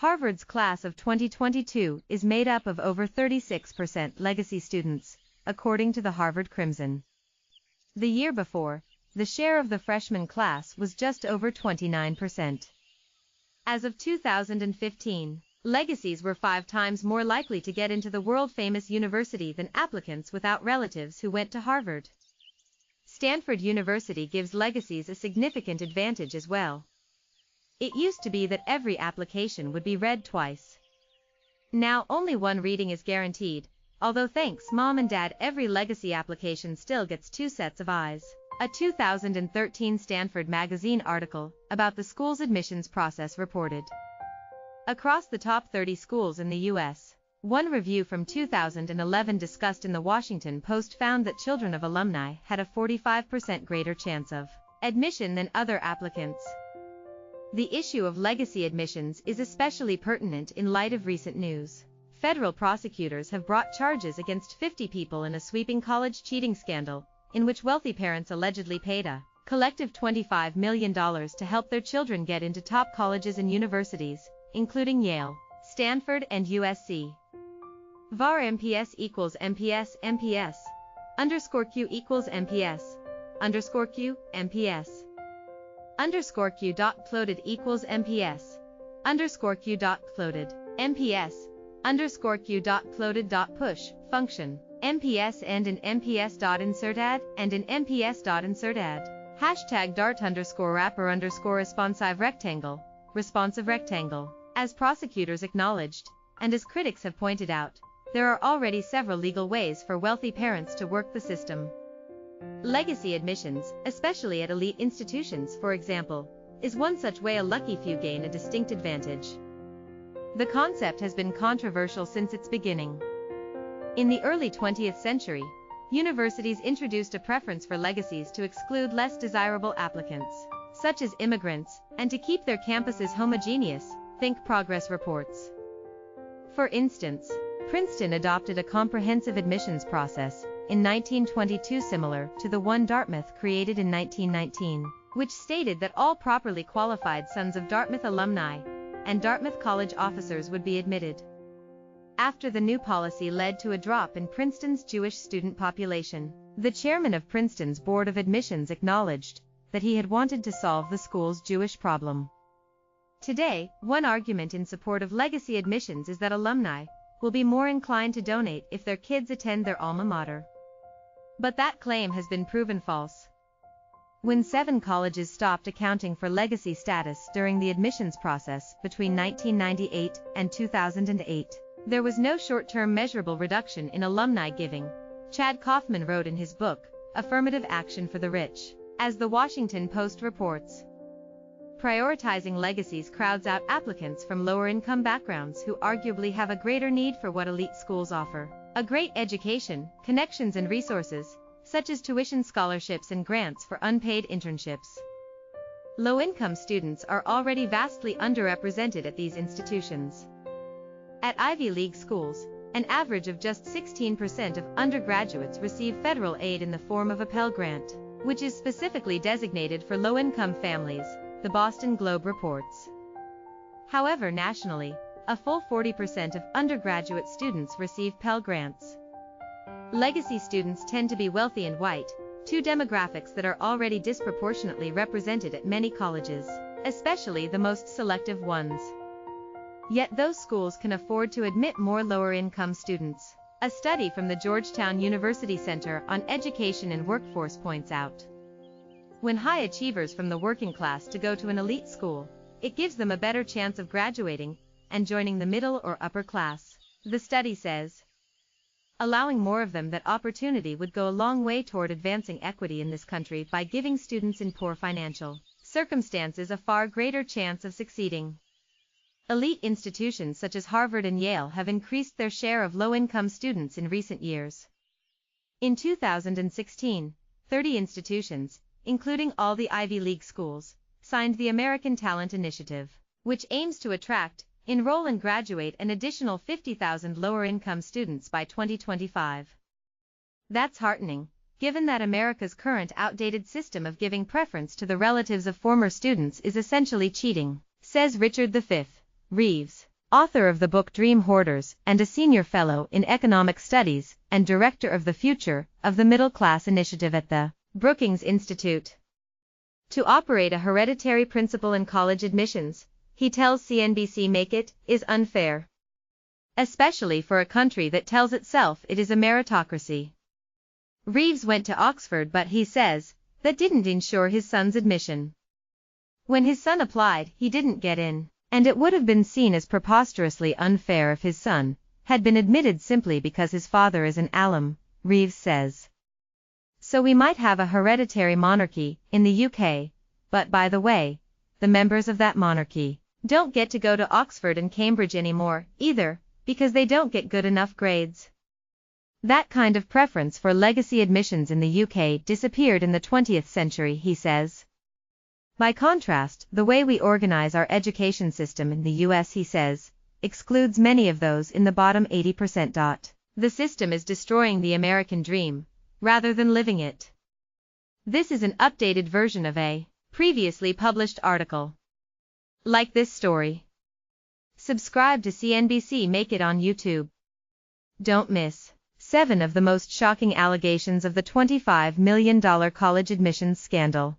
Harvard's class of 2022 is made up of over 36% legacy students, according to the Harvard Crimson. The year before, the share of the freshman class was just over 29%. As of 2015, legacies were 5 times more likely to get into the world-famous university than applicants without relatives who went to Harvard. Stanford University gives legacies a significant advantage as well. It used to be that every application would be read twice. Now only one reading is guaranteed, although thanks Mom and Dad every legacy application still gets 2 sets of eyes. A 2013 Stanford magazine article about the school's admissions process reported. Across the top 30 schools in the U.S., one review from 2011 discussed in the Washington Post found that children of alumni had a 45% greater chance of admission than other applicants. The issue of legacy admissions is especially pertinent in light of recent news. Federal prosecutors have brought charges against 50 people in a sweeping college cheating scandal, in which wealthy parents allegedly paid a collective $25 million to help their children get into top colleges and universities, including Yale, Stanford, and USC. var MPS equals MPS MPS underscore Q equals MPS underscore Q MPS underscore Q dot floated equals MPS underscore Q dot floated MPS underscore Q dot floated dot push function MPS and an MPS dot insert add and an MPS dot insert add hashtag dart underscore wrapper underscore responsive rectangle. As prosecutors acknowledged, and as critics have pointed out, there are already several legal ways for wealthy parents to work the system. Legacy admissions, especially at elite institutions, for example, is one such way. A lucky few gain a distinct advantage. The concept has been controversial since its beginning. In the early 20th century, universities introduced a preference for legacies to exclude less desirable applicants, such as immigrants, and to keep their campuses homogeneous. Think progress reports. For instance, Princeton adopted a comprehensive admissions process in 1922 similar to the one Dartmouth created in 1919, which stated that all properly qualified sons of Dartmouth alumni and Dartmouth College officers would be admitted. After the new policy led to a drop in Princeton's Jewish student population, the chairman of Princeton's Board of Admissions acknowledged that he had wanted to solve the school's Jewish problem. Today, one argument in support of legacy admissions is that alumni will be more inclined to donate if their kids attend their alma mater. But that claim has been proven false. When 7 colleges stopped accounting for legacy status during the admissions process between 1998 and 2008, there was no short-term measurable reduction in alumni giving, Chad Kaufman wrote in his book, Affirmative Action for the Rich. As the Washington Post reports, prioritizing legacies crowds out applicants from lower-income backgrounds who arguably have a greater need for what elite schools offer: a great education, connections and resources, such as tuition scholarships and grants for unpaid internships. Low-income students are already vastly underrepresented at these institutions. At Ivy League schools, an average of just 16% of undergraduates receive federal aid in the form of a Pell Grant, which is specifically designated for low-income families, the Boston Globe reports. However, nationally, a full 40% of undergraduate students receive Pell Grants. Legacy students tend to be wealthy and white, 2 demographics that are already disproportionately represented at many colleges, especially the most selective ones. Yet those schools can afford to admit more lower-income students. A study from the Georgetown University Center on Education and Workforce points out, when high achievers from the working class to go to an elite school, it gives them a better chance of graduating and joining the middle or upper class. The study says, allowing more of them that opportunity would go a long way toward advancing equity in this country by giving students in poor financial circumstances a far greater chance of succeeding. Elite institutions such as Harvard and Yale have increased their share of low-income students in recent years. In 2016, 30 institutions, including all the Ivy League schools, signed the American Talent Initiative, which aims to attract, enroll and graduate an additional 50,000 lower-income students by 2025. That's heartening, given that America's current outdated system of giving preference to the relatives of former students is essentially cheating, says Richard V. Reeves, author of the book Dream Hoarders and a senior fellow in economic studies and director of the Future of the Middle Class initiative at the Brookings Institute. To operate a hereditary principle in college admissions, he tells CNBC Make It, is unfair. Especially for a country that tells itself it is a meritocracy. Reeves went to Oxford, but he says, that didn't ensure his son's admission. When his son applied, he didn't get in, and it would have been seen as preposterously unfair if his son had been admitted simply because his father is an alum, Reeves says. So we might have a hereditary monarchy in the UK, but by the way, the members of that monarchy don't get to go to Oxford and Cambridge anymore, either, because they don't get good enough grades. That kind of preference for legacy admissions in the UK disappeared in the 20th century, he says. By contrast, the way we organize our education system in the US, he says, excludes many of those in the bottom 80%. The system is destroying the American dream, rather than living it. This is an updated version of a previously published article. Like this story. Subscribe to CNBC Make It on YouTube. Don't miss 7 of the most shocking allegations of the $25 million college admissions scandal.